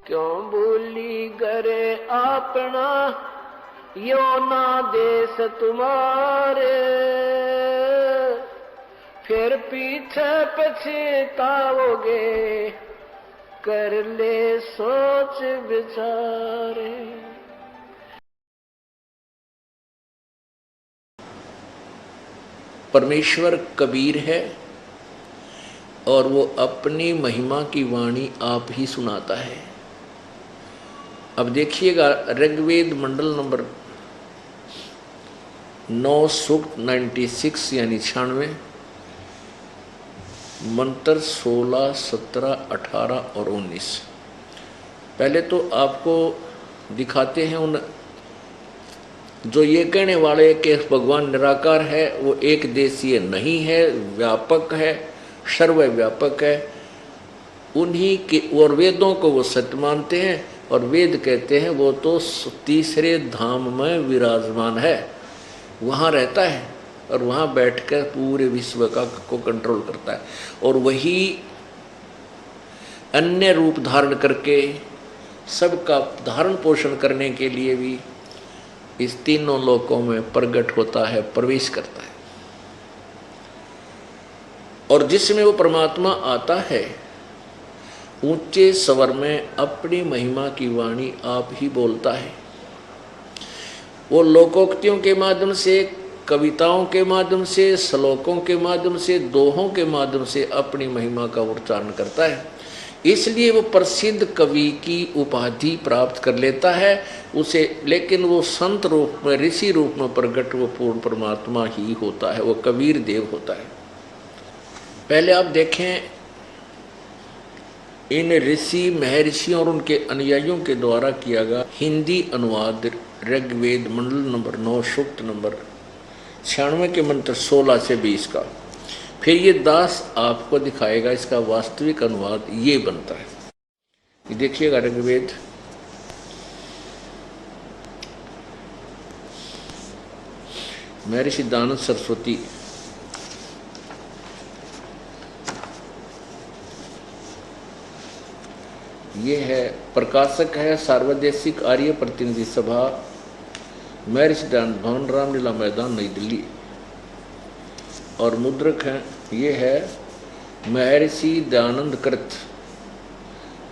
क्यों भूली गरे अपना यो ना देश तुम्हारे, फिर पीछे पछताओगे कर ले सोच विचारे। परमेश्वर कबीर है और वो अपनी महिमा की वाणी आप ही सुनाता है। अब देखिएगा ऋग्वेद मंडल नंबर 9 सूक्त 96 यानी 96 मंत्र 16, 17, 18 और 19। पहले तो आपको दिखाते हैं उन जो ये कहने वाले कि भगवान निराकार है, वो एक देशीय नहीं है, व्यापक है, सर्वव्यापक है। उन्हीं के और वेदों को वो सत्य मानते हैं और वेद कहते हैं वो तो तीसरे धाम में विराजमान है, वहाँ रहता है और वहाँ बैठकर पूरे विश्व को कंट्रोल करता है। और वही अन्य रूप धारण करके सबका धारण पोषण करने के लिए भी इस तीनों लोकों में प्रकट होता है, प्रवेश करता है। और जिसमें वो परमात्मा आता है ऊंचे स्वर में अपनी महिमा की वाणी आप ही बोलता है। वो लोकोक्तियों के माध्यम से, कविताओं के माध्यम से, श्लोकों के माध्यम से, दोहों के माध्यम से अपनी महिमा का उच्चारण करता है। इसलिए वो प्रसिद्ध कवि की उपाधि प्राप्त कर लेता है उसे, लेकिन वो संत रूप में, ऋषि रूप में प्रकट वो पूर्ण परमात्मा ही होता है, वो कबीर देव होता है। पहले आप देखें इन ऋषि महर्षियों और उनके अनुयायियों के द्वारा किया गया हिंदी अनुवाद ऋग्वेद मंडल नंबर 9 सूक्त नंबर 96 के मंत्र 16 से 20 का। फिर ये दास आपको दिखाएगा इसका वास्तविक अनुवाद ये बनता है। ये देखिएगा ऋग्वेद महर्षि दानंद सरस्वती ये है, प्रकाशक है सार्वदेशिक आर्य प्रतिनिधि सभा, महर्षि दानंद भवन, रामलीला मैदान, नई दिल्ली। और मुद्रक हैं ये है महर्षि दानंद कृत,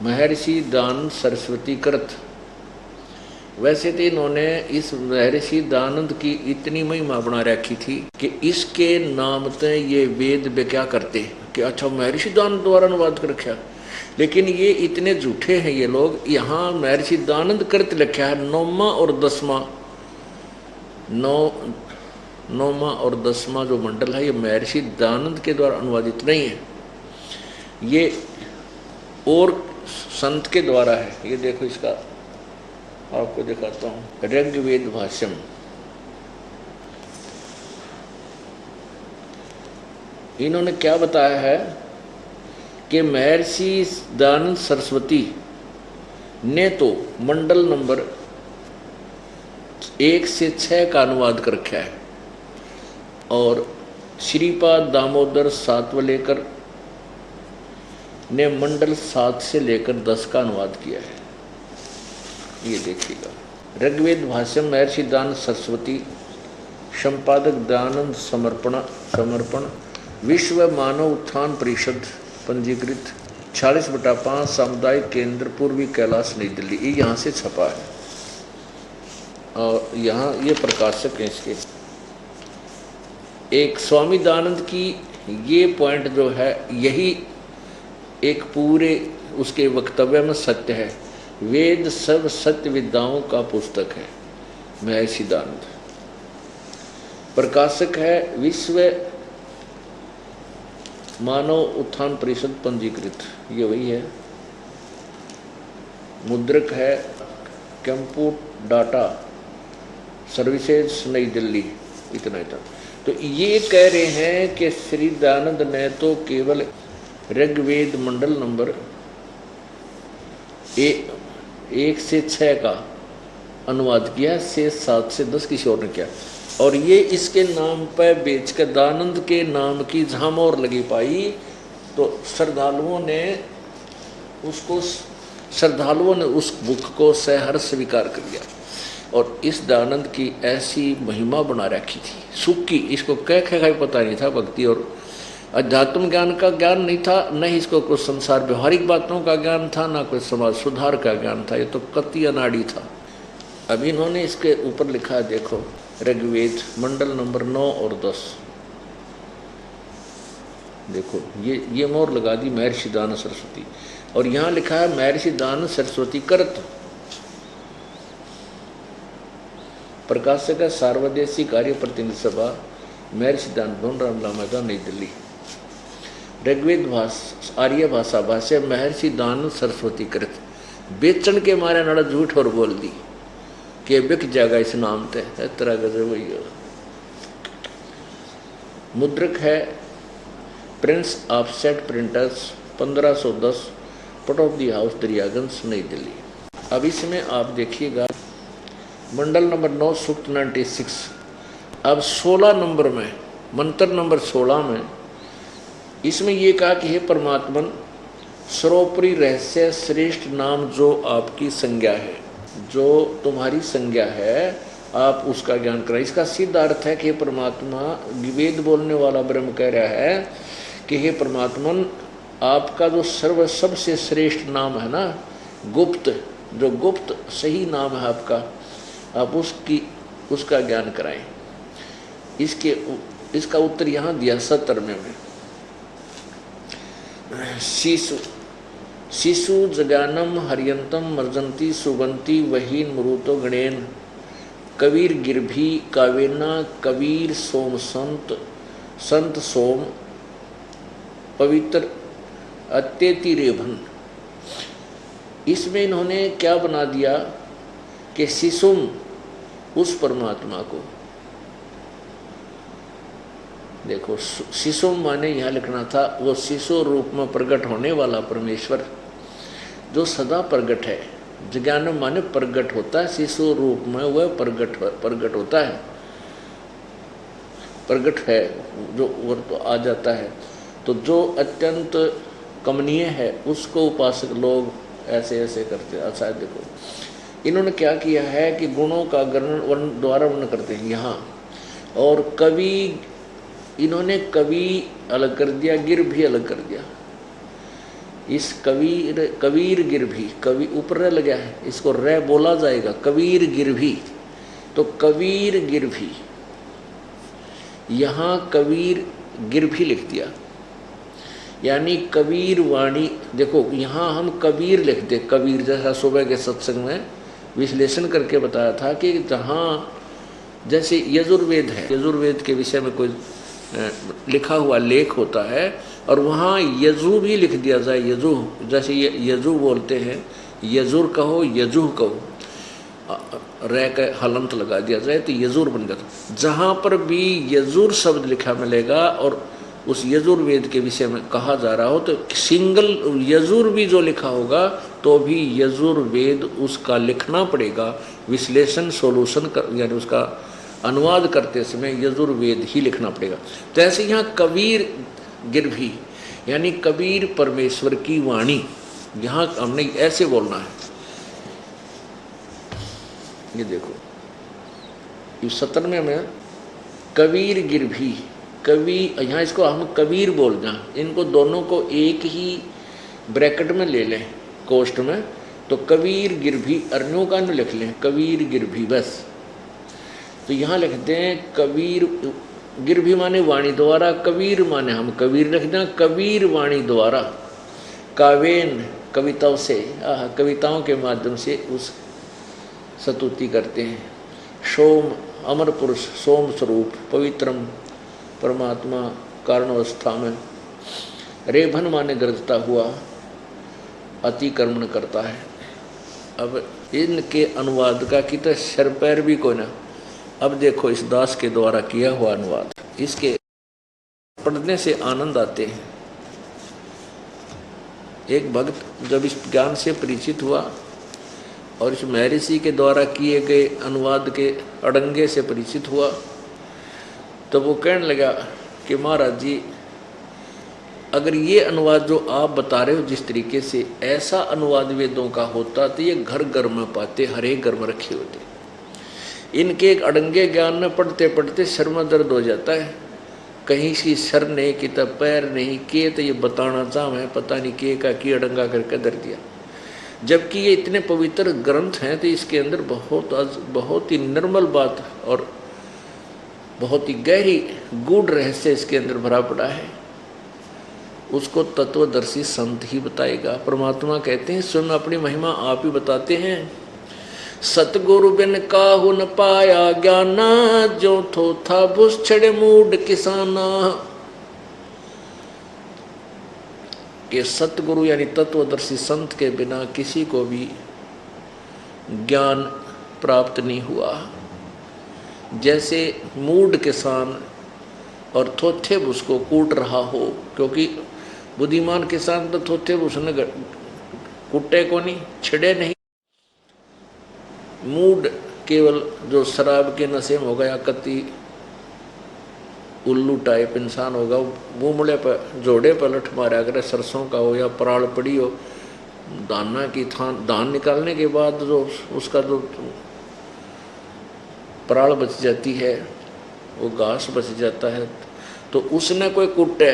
महर्षि दानंद सरस्वती कृत। वैसे तो इन्होंने इस महर्षि दानंद की इतनी महिमा बना रखी थी कि इसके नाम से ये वेद में क्या करते कि अच्छा महर्षि दानंद द्वारा अनुवाद कर रखा, लेकिन ये इतने झूठे हैं ये लोग। यहाँ महर्षि दानंद कृत लिखा है, 9वां और 10वां, 9वां और 10वां जो मंडल है ये महर्षि दानंद के द्वारा अनुवादित नहीं है, ये और संत के द्वारा है। ये देखो इसका आपको दिखाता हूँ, ऋग्वेद भाष्यम। इन्होंने क्या बताया है कि महर्षि दानंद सरस्वती ने तो मंडल नंबर 1 से 6 का अनुवाद कर रखा है और श्रीपाद दामोदर सातवलेकर ने मंडल 7 से लेकर 10 का अनुवाद किया है। ये देखिएगा ऋग्वेद भाष्यम महर्षि दानंद सरस्वती, संपादक दानंद समर्पण, विश्व मानव उत्थान परिषद, पंजीकृत 46/5, सामुदायिक केंद्र, पूर्वी कैलाश, नई दिल्ली। ये यहाँ से छपा है और यहाँ ये प्रकाशक है इसके। एक स्वामी दानंद की ये पॉइंट जो है यही एक पूरे उसके वक्तव्य में सत्य है। वेद सब सत्य विद्याओं का पुस्तक है, महर्षि दानंद। प्रकाशक है विश्व मानव उत्थान परिषद, पंजीकृत, ये वही है। मुद्रक है कंप्यूट डाटा सर्विसेज, नई दिल्ली, इतना। तो ये कह रहे हैं कि श्री दानंद ने तो केवल ऋग्वेद मंडल नंबर 1 से 6 का अनुवाद किया, से 7 से 10 किसी और ने किया। और ये इसके नाम पर बेच कर दानंद के नाम की झाम और लगी पाई तो श्रद्धालुओं ने उसको श्रद्धालुओं ने उस बुक को सहर्ष स्वीकार कर लिया और इस दयानंद की ऐसी महिमा बना रखी थी। सुखी इसको कह का पता नहीं था, भक्ति और अध्यात्म ज्ञान का ज्ञान नहीं था, न ही इसको कुछ संसार व्यवहारिक बातों का ज्ञान था, ना कोई समाज सुधार का ज्ञान था, ये तो कति अनाड़ी था। अब इन्होंने इसके ऊपर लिखा है, देखो ऋग्वेद मंडल नंबर 9 और 10, देखो ये मोहर लगा दी महर्षि दयानंद सरस्वती, और यहाँ लिखा है महर्षि दयानंद सरस्वती कृत। प्रकाशक है सार्वदेशिक आर्य प्रतिनिधि सभा, महर्षि दयानंद भवन, रामलीला मैदान, नई दिल्ली। ऋग्वेद आर्य भाषा भाष्य महर्षि दयानंद सरस्वती कृत। बेचन के मारे नाड़ा झूठ और बोल दी कि बिक जाएगा इस नाम ते, तरह गजब वही। मुद्रक है प्रिंस ऑफसेट प्रिंटर्स, 1510, पट ऑफ दी हाउस, दरियागंज, नई दिल्ली। अब इसमें आप देखिएगा मंडल नंबर 9 सूक्त 96। अब 16 नंबर में, मंत्र नंबर 16 में इसमें ये कहा कि हे परमात्मन, सर्वोपरि रहस्य श्रेष्ठ नाम जो आपकी संज्ञा है, जो तुम्हारी संज्ञा है, आप उसका ज्ञान कराएं। इसका सीधा अर्थ है कि हे परमात्मा, वेद बोलने वाला ब्रह्म कह रहा है कि हे परमात्मन, आपका जो सबसे श्रेष्ठ नाम है ना, गुप्त, जो गुप्त सही नाम है आपका, आप उसका ज्ञान कराएं। इसका उत्तर यहाँ दिया 17वें में। शिशु जगानम हरियंतम मर्जंती सुगंती वहीन मरुतो गणेन कबीर गिरभी कावेना कबीर सोम संत सोम पवित्र अत्यति रेभन। इसमें इन्होंने क्या बना दिया कि शिशुम, उस परमात्मा को, देखो शिशुम माने यहाँ लिखना था वो शिशु रूप में प्रकट होने वाला परमेश्वर जो सदा प्रकट है। जज्ञानम माने प्रकट होता है, शिशु रूप में वह प्रकट होता है, प्रकट है, जो वो तो आ जाता है। तो जो अत्यंत कमनीय है उसको उपासक लोग ऐसे ऐसे करते हैं। अच्छा देखो इन्होंने क्या किया है कि गुणों का वर्णन द्वारा वर्णन करते हैं यहाँ, और कवि, इन्होंने कवि अलग कर दिया, गिर भी अलग कर दिया। इस कबीर गिर भी, कवि ऊपर रह लगा है, इसको रे बोला जाएगा, कबीर गिर भी, तो कबीर गिर भी, यहाँ कबीर गिर भी लिख दिया, यानी कबीर वाणी। देखो यहाँ हम कबीर लिखते, कबीर जैसा सुबह के सत्संग में विश्लेषण करके बताया था कि जहाँ जैसे यजुर्वेद है, यजुर्वेद के विषय में कोई लिखा हुआ लेख होता है और वहाँ यजु भी लिख दिया जाए, यजु, जैसे यजु बोलते हैं, यजुर कहो यजुह कहो, रे का हलंत लगा दिया जाए तो यजुर बन जाता। जहाँ पर भी यजुर शब्द लिखा मिलेगा और उस यजुर्वेद के विषय में कहा जा रहा हो तो सिंगल यजुर भी जो लिखा होगा तो भी यजुर्वेद उसका लिखना पड़ेगा, विश्लेषण सोल्यूशन यानी उसका अनुवाद करते समय यजुर्वेद ही लिखना पड़ेगा। तो ऐसे यहाँ कबीर गिरभी यानी कबीर परमेश्वर की वाणी, यहाँ हमने ऐसे बोलना है। ये देखो इस 17वें में कबीर गिरभी, कवि, यहाँ इसको हम कबीर बोल दें, इनको दोनों को एक ही ब्रैकेट में ले लें कोष्ठ में, तो कबीर गिरभी अर्णों का न लिख लें, कबीर गिरभी बस। तो यहाँ लिखते हैं कबीर गिरभी माने वाणी द्वारा, कबीर माने हम कबीर लिख दें, कबीर वाणी द्वारा, कावेन कविताओं से, कविताओं के माध्यम से उस स्तुति करते हैं। सोम अमर पुरुष, सोम स्वरूप, पवित्रम परमात्मा कारण अवस्था में, रेभन माने गरजता हुआ, अतिक्रमण करता है। अब इनके अनुवाद का कि तो सर पैर भी कोई ना। अब देखो इस दास के द्वारा किया हुआ अनुवाद, इसके पढ़ने से आनंद आते हैं। एक भक्त जब इस ज्ञान से परिचित हुआ और इस महर्षि के द्वारा किए गए अनुवाद के अड़ंगे से परिचित हुआ तो वो कहने लगा कि महाराज जी अगर ये अनुवाद जो आप बता रहे हो जिस तरीके से, ऐसा अनुवाद वेदों का होता तो ये घर घर में पाते, हर एक घर में रखे होते। इनके एक अड़ंगे ज्ञान में पढ़ते पढ़ते सिर में दर्द हो जाता है, कहीं की सर नहीं कि तब पैर नहीं के, तो ये बताना चाह मैं पता नहीं के का की अड़ंगा करके दर दिया। जबकि ये इतने पवित्र ग्रंथ हैं तो इसके अंदर बहुत ही निर्मल बात और बहुत ही गहरी गूढ़ रहस्य इसके अंदर भरा पड़ा है। उसको तत्वदर्शी संत ही बताएगा। परमात्मा कहते हैं स्वयं अपनी महिमा आप ही बताते हैं। सतगुरु बिन काहू न पाया ज्ञाना, जो थो था भुस छड़े मूड किसाना। कि सतगुरु यानी तत्वदर्शी संत के बिना किसी को भी ज्ञान प्राप्त नहीं हुआ। जैसे मूड किसान और थोथे भूस को कूट रहा हो, क्योंकि बुद्धिमान किसान तो थोथे भूस ने कुटे को नहीं, छिड़े नहीं। मूड केवल जो शराब के नशे में हो गया, कति उल्लू टाइप इंसान होगा, वो मुड़े पर जोड़े पर लठ मारा करे, सरसों का हो या पराल पड़ी हो, दाना की धान निकालने के बाद जो उसका जो पराल बच जाती है, वो घास बच जाता है, तो उसने कोई कुटे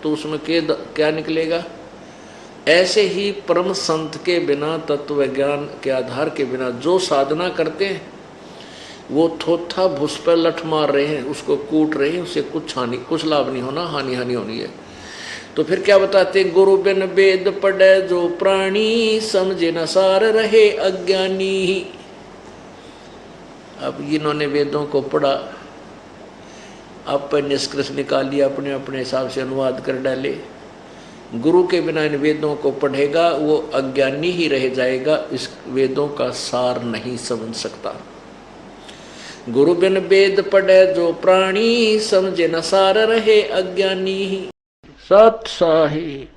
तो उसमें क्या निकलेगा। ऐसे ही परम संत के बिना, तत्व ज्ञान के आधार के बिना जो साधना करते हैं वो थोथा भुस पर लठ मार रहे हैं, उसको कूट रहे हैं, उससे कुछ लाभ नहीं होना, हानि होनी है। तो फिर क्या बताते, गुरु बिन वेद पढ़े जो प्राणी, समझे न सार रहे अज्ञानी। अब इन्होंने वेदों को पढ़ा, आप पर निष्कर्ष निकाल लिया, अपने अपने हिसाब से अनुवाद कर डाले। गुरु के बिना इन वेदों को पढ़ेगा वो अज्ञानी ही रह जाएगा, इस वेदों का सार नहीं समझ सकता। गुरु बिन वेद पढ़े जो प्राणी, समझे न सार रहे अज्ञानी। सत साही।